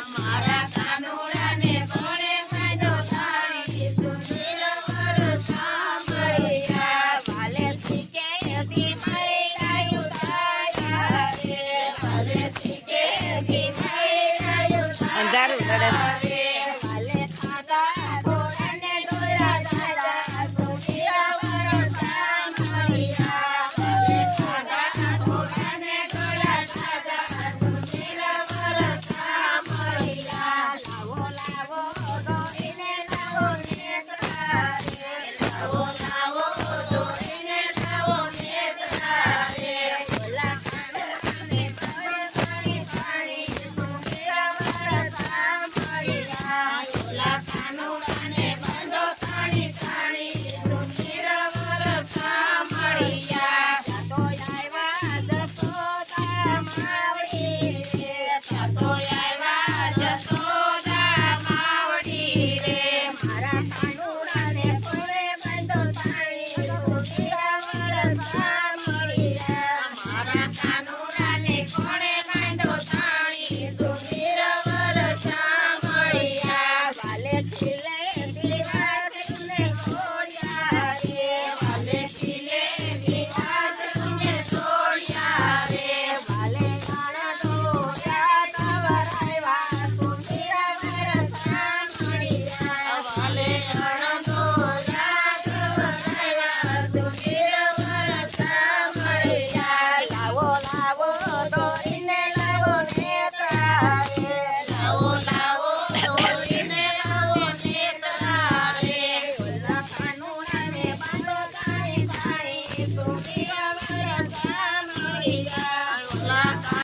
મારા કાનુડાને કોણે બાંધ્યો તાળી સુંદર સાંભળ્યા વાલે શીખે દી મળી તારા રે વાલે શીખે દી મળી અંધારું લડે વાલે ખાધા ઘોડાને દોરા દાદા સુંદર સાંભળ્યા વાલે ખાધા ઘોડાને દોરા દાદા સુંદર સાંભળ્યા લાવો લાવો દોરીને લાવો નેત્રા રે લાવો લાવો દોરીને લાવો નેત્રા રે ઓલા કાનુડાને પાણી પાણી સુંદર સાંભળ્યા ઓલા કાનુડાને બંધો પાણી પાણી સુંદર સાંભળ્યા તો આવ્યા જસોદા માવડી રે તો આવ્યા જસોદા માવડી રે મારા કાનુડાને કોણે બાંધ્યો તાળી સુંદર સાંભળ્યા મારા કાનુડાને કોણે બાંધ્યો તાળી સુંદર સાંભળ્યા વાલે ખીલે દિવાસને છોડ્યા રે વાલે ખીલે દિવાસને છોડ્યા રે વાલે